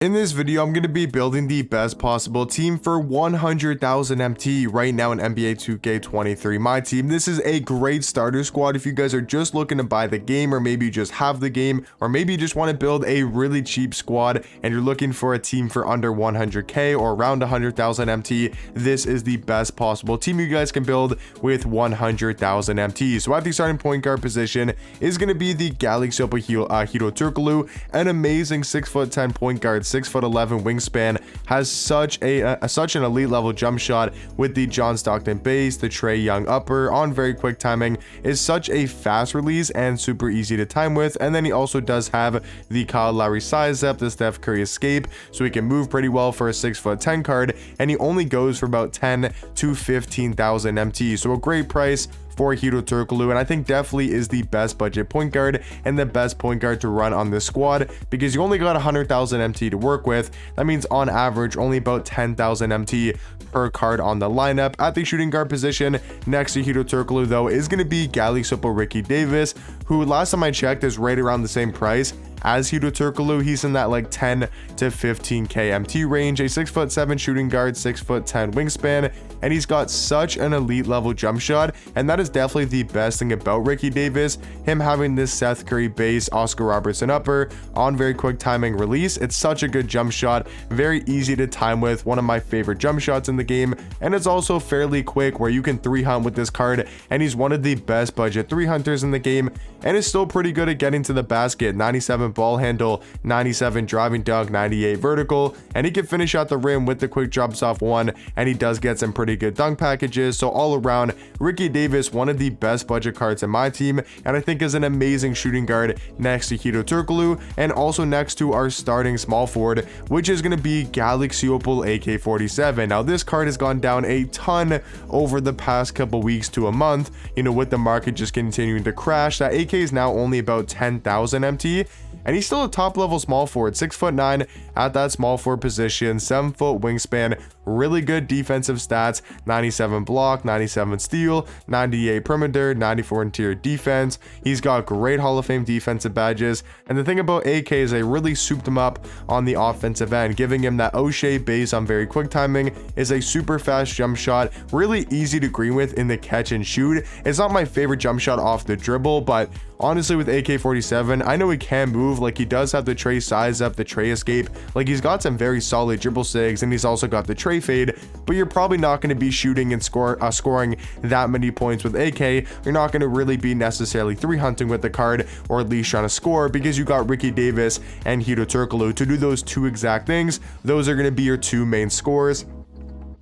In this video, I'm going to be building the best possible team for 100,000 MT right now in NBA 2K23 Myteam. This is a great starter squad if you guys are just looking to buy the game, or maybe you just have the game, or maybe you just want to build a really cheap squad and you're looking for a team for under 100k or around 100,000 MT. This is the best possible team you guys can build with 100,000 MT. So at the starting point guard position is going to be the Galaxy Hito Turkoglu, an amazing 6'10" point guard, 6'11" wingspan, has such an elite level jump shot with the John Stockton base, the Trae Young upper on very quick timing, is such a fast release and super easy to time with. And then he also does have the Kyle Lowry size up, the Steph Curry escape, so he can move pretty well for a 6'10" card, and he only goes for about 10 to 15,000 MT, so a great price for Hito Turkoglu, and I think definitely is the best budget point guard and the best point guard to run on this squad, because you only got 100,000 MT to work with. That means on average only about 10,000 MT per card on the lineup. At the shooting guard position next to Hito Turkoglu though is going to be Galaxy Ricky Davis, who last time I checked is right around the same price as Hito Turkoglu. He's in that like 10 to 15k MT range, a 6'7" shooting guard, 6'10" wingspan, and he's got such an elite level jump shot. And that is definitely the best thing about Ricky Davis, him having this Seth Curry base, Oscar Robertson upper on very quick timing release. It's such a good jump shot, very easy to time with, one of my favorite jump shots in the game, and it's also fairly quick where you can 3-hunt with this card, and he's one of the best budget 3-hunters in the game, and is still pretty good at getting to the basket. 97 ball handle, 97 driving dunk, 98 vertical, and he can finish out the rim with the quick drops off one, and he does get some pretty good dunk packages. So all around, Ricky Davis, one of the best budget cards in my team, and I think is an amazing shooting guard next to Hito Turkoglu, and also next to our starting small forward, which is going to be Galaxy AK-47. Now this card has gone down a ton over the past couple weeks to a month, with the market just continuing to crash. That AK is now only about 10,000 MT, and he's still a top level small forward, 6'9" at that small forward position, 7-foot wingspan, really good defensive stats, 97 block, 97 steal, 98 perimeter, 94 interior defense. He's got great Hall of Fame defensive badges, and the thing about AK is they really souped him up on the offensive end, giving him that O'Shea base on very quick timing, is a super fast jump shot, really easy to green with in the catch and shoot. It's not my favorite jump shot off the dribble, but honestly with AK-47, I know he can move, like he does have the Trae size up, the Trae escape, like he's got some very solid dribble sigs, and he's also got the Trae fade, but you're probably not going to be shooting and scoring that many points with AK. You're not going to really be necessarily 3-hunting with the card, or at least trying to score, because you got Ricky Davis and Hito Turkoglu to do those two exact things. Those are going to be your two main scores,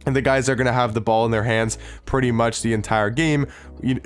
and the guys are going to have the ball in their hands pretty much the entire game. When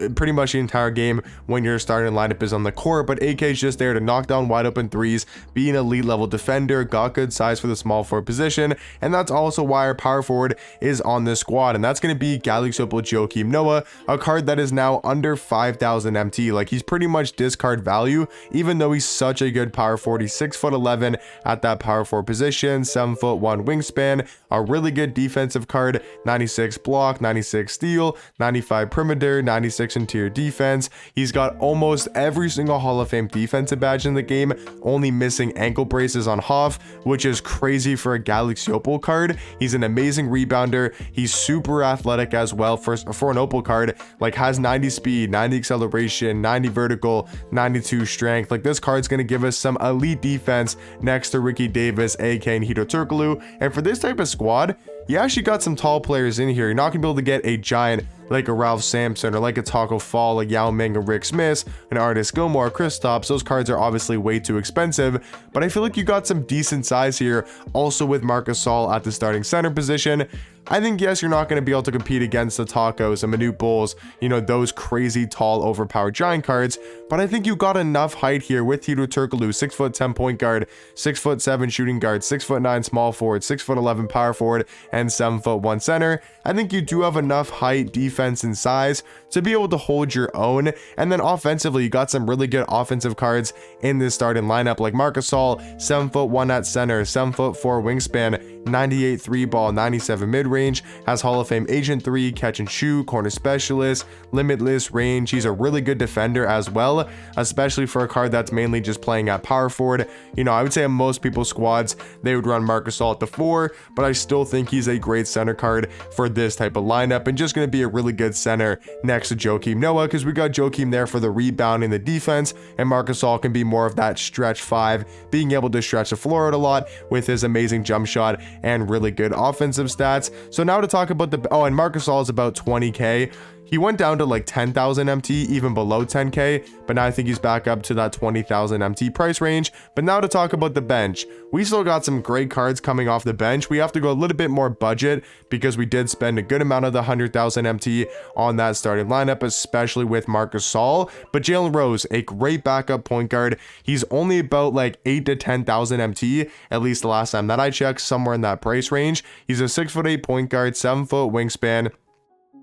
your starting lineup is on the court, but AK is just there to knock down wide open threes, be an elite level defender, got good size for the small forward position, and that's also why our power forward is on this squad, and that's going to be Galaxy Joakim Noah, a card that is now under 5,000 MT. Like he's pretty much discard value, even though he's such a good power forward. He's 6'11" at that power forward position, 7'1" wingspan, a really good defensive card, 96 block, 96 steal, 95 perimeter, 96 interior defense. He's got almost every single Hall of Fame defensive badge in the game, only missing ankle braces on Hoff, which is crazy for a Galaxy Opal card. He's an amazing rebounder. He's super athletic as well for an Opal card, like has 90 speed, 90 acceleration, 90 vertical, 92 strength. Like this card's going to give us some elite defense next to Ricky Davis, AK, and Hito Turkoglu. And for this type of squad, you actually got some tall players in here. You're not gonna be able to get a giant like a Ralph Sampson or like a Taco Fall, like Yao Ming or Rick Smith, an Artist Gilmore, Kristaps. Those cards are obviously way too expensive, but I feel like you got some decent size here. Also with Marcus Gasol at the starting center position, I think, yes, you're not going to be able to compete against the Tacos and Manute Bulls, those crazy tall overpowered giant cards, but I think you got enough height here with Hito Turkoglu, 6'10" point guard, 6'7" shooting guard, 6'9" small forward, 6'11" power forward, and 7'1" center. I think you do have enough height, defense, and size to be able to hold your own. And then offensively, you got some really good offensive cards in this starting lineup, like Marcus Gasol, 7'1" at center, 7'4" wingspan, 98 3 ball, 97 mid range, has Hall of Fame Agent 3, catch and shoot, corner specialist, limitless range. He's a really good defender as well, especially for a card that's mainly just playing at power forward. You know, I would say in most people's squads, they would run Marc Gasol at the 4, but I still think he's a great center card for this type of lineup and just going to be a really good center next to Joakim Noah, because we got Joakim there for the rebound and the defense, and Marc Gasol can be more of that stretch 5, being able to stretch the floor out a lot with his amazing jump shot and really good offensive stats. So now to talk about and Marc Gasol is about 20k. He went down to like 10,000 MT, even below 10k, but now I think he's back up to that 20,000 MT price range. But now to talk about the bench, we still got some great cards coming off the bench. We have to go a little bit more budget because we did spend a good amount of the 100,000 MT on that starting lineup, especially with Marc Gasol. But Jalen Rose, a great backup point guard. He's only about like 8 to 10,000 MT, at least the last time that I checked, somewhere in that price range. He's a 6'8" point guard, 7-foot wingspan.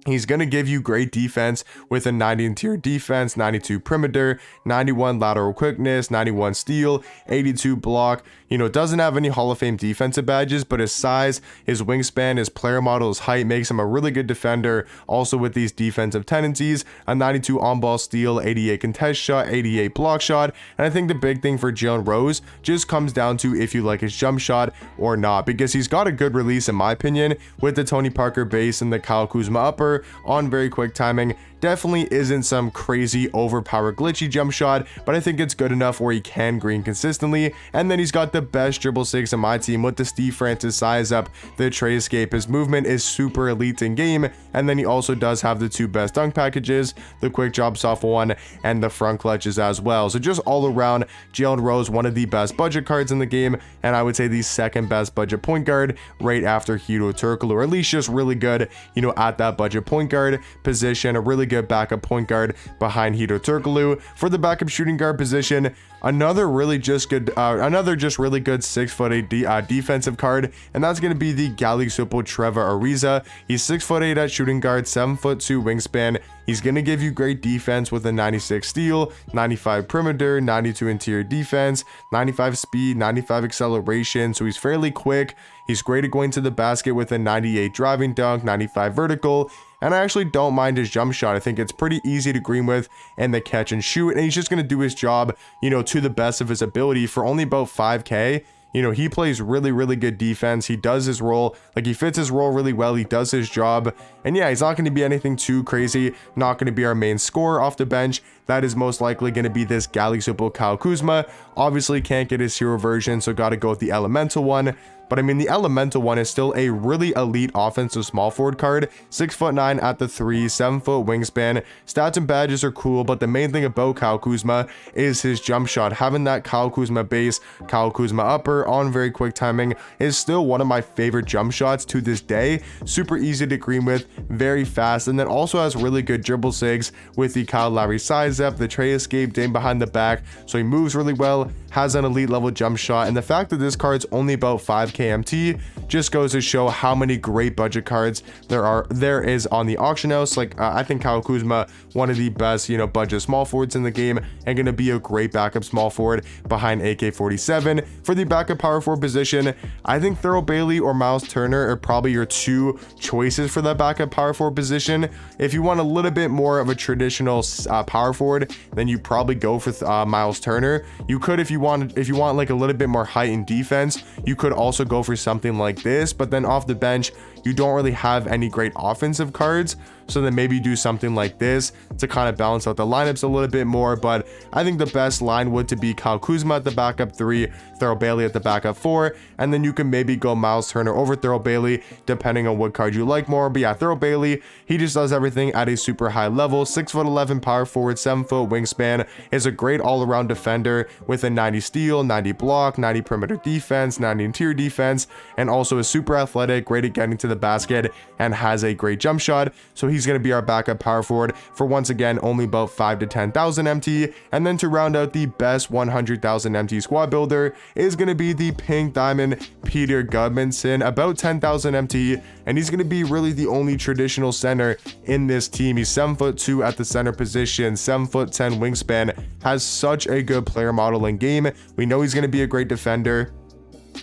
He's going to give you great defense with a 90 interior defense, 92 perimeter, 91 lateral quickness, 91 steal, 82 block. You know, doesn't have any Hall of Fame defensive badges, but his size, his wingspan, his player model, his height makes him a really good defender. Also with these defensive tendencies, a 92 on-ball steal, 88 contest shot, 88 block shot. And I think the big thing for Jalen Rose just comes down to if you like his jump shot or not, because he's got a good release in my opinion with the Tony Parker base and the Kyle Kuzma upper on very quick timing. Definitely isn't some crazy overpowered glitchy jump shot, but I think it's good enough where he can green consistently. And then he's got the best dribble 6 in my team with the Steve Francis size up, the tray escape. His movement is super elite in game, and then he also does have the 2 best dunk packages, the quick drop soft 1 and the front clutches as well. So just all around, Jalen Rose, one of the best budget cards in the game, and I would say the second best budget point guard right after Hedo Turkoglu, or at least just really good, you know, at that budget point guard position. A really good backup point guard behind Hedo Turkoglu. For the backup shooting guard position, another really just really good 6'8" defensive card, and that's going to be the Galisupo Trevor Ariza. He's 6'8" at shooting guard, 7'2" wingspan. He's going to give you great defense with a 96 steal, 95 perimeter, 92 interior defense, 95 speed, 95 acceleration. So he's fairly quick. He's great at going to the basket with a 98 driving dunk, 95 vertical. And I actually don't mind his jump shot. I think it's pretty easy to green with and the catch and shoot. And he's just going to do his job, you know, to the best of his ability for only about 5k. You know, he plays really, really good defense. He does his role, like he fits his role really well. He does his job. And yeah, he's not going to be anything too crazy. Not going to be our main scorer off the bench. That is most likely going to be this Galisupo Kyle Kuzma. Obviously can't get his hero version, so got to go with the elemental one. But I mean, the elemental one is still a really elite offensive small forward card. 6'9" at the 3, 7-foot wingspan. Stats and badges are cool, but the main thing about Kyle Kuzma is his jump shot. Having that Kyle Kuzma base, Kyle Kuzma upper on very quick timing is still one of my favorite jump shots to this day. Super easy to green with, very fast, and then also has really good dribble sigs with the Kyle Lowry size up, the tray escape, game behind the back, so he moves really well, has an elite level jump shot, and the fact that this card's only about 5k MT just goes to show how many great budget cards there is on the auction house. Like I think Kyle Kuzma, one of the best, you know, budget small forwards in the game, and going to be a great backup small forward behind AK-47. For the backup power forward position, I think Thurl Bailey or Miles Turner are probably your 2 choices for that backup power forward position. If you want a little bit more of a traditional power forward, then you probably go for Miles Turner. You could, if you want like a little bit more height and defense, you could also go for something like this. But then off the bench, you don't really have any great offensive cards, so then maybe do something like this to kind of balance out the lineups a little bit more. But I think the best line would to be Kyle Kuzma at the backup 3, Thurl Bailey at the backup 4, and then you can maybe go Miles Turner over Thurl Bailey depending on what card you like more. But yeah, Thurl Bailey, he just does everything at a super high level. 6'11" power forward, 7-foot wingspan, is a great all-around defender with a 90 steal, 90 block, 90 perimeter defense, 90 interior defense, and also is super athletic, great at getting to the basket, and has a great jump shot. So he's going to be our backup power forward for, once again, only about 5 to 10,000 MT. And then to round out the best 100,000 MT squad builder is going to be the Pink Diamond Peter Gudmundsson, about 10,000 MT, and he's going to be really the only traditional center in this team. He's 7'2" at the center position, 7'10" wingspan, has such a good player model in game. We know he's going to be a great defender.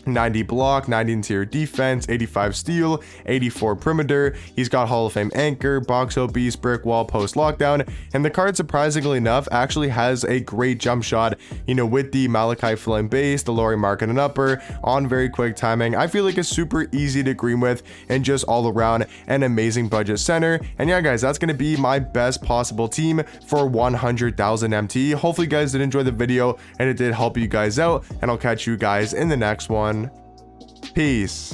90 block, 90 interior defense, 85 steal, 84 perimeter. He's got Hall of Fame anchor, box out beast, brick wall, post lockdown, and the card, surprisingly enough, actually has a great jump shot, you know, with the Malachi Flynn base, the Laurie Market and upper on very quick timing. I feel like it's super easy to green with and just all around an amazing budget center. And yeah, guys, that's going to be my best possible team for 100,000 MT. Hopefully you guys did enjoy the video and it did help you guys out, and I'll catch you guys in the next one. Peace.